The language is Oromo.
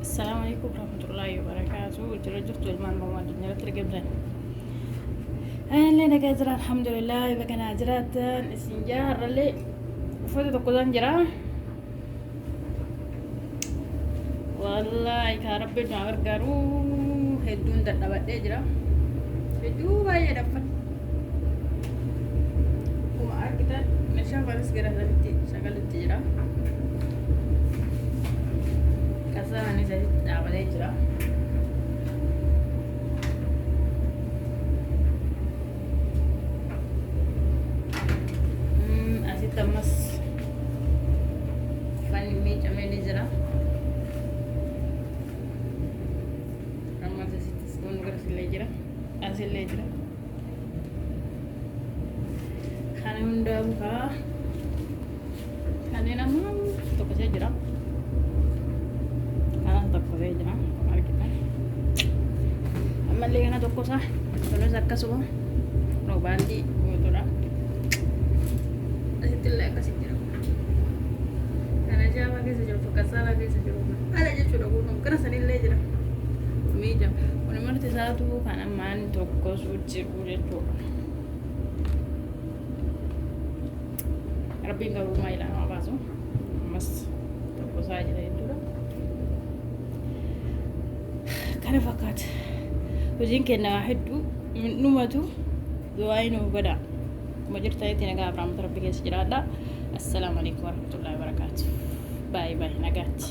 Assalamualaikum warahmatullahi wabarakatuh. Jira jirtu ilmaan Oromoo addunyaarratti argamtan. Illee nagaa jira alhamdulillah bakka jiraatan isin jaarralee uffata tokkotan jira. Wallahi kaa rabbiin nu gargaaru hedduun dadhabadhee jira. Hedduu baay'ee dhaffan. Kuma argitan meeshaan fanis gara sagalitti jira. Kasaan isa dhaabalee jira. Asitti ammas uffanni miicamee ni jira. Ammas asittis kun garsillee jira. Asillee jira. Kana hundaa mukaa kanneen ammoo tokkosee jira. Tokkosee jira argitan. Ammallee kana tokkosaa tolos akkasuma roobaalii guutuudha. Asittillee akkasitti jira. Kana jaabaa keessa jiru fakkaatsalaa keessa jiru ala jechuudha kunuun gara sanillee jira. Miija kun marti isaatu kan ammaan tokkosuu jiru jechuudha. Rabbiin garuumaa ilaamaa baasu ammas tokkosaa jira jechuudha. Kana fakkaata hojiin kennaa hedduu numatu du'aayi nu godha kuma jirtanitti nagaa Abiraamota Rabbi keessa jiraadha. Assalaamu alaikum warahmatullahi wabarakatuh. Baay'ee nagaatti.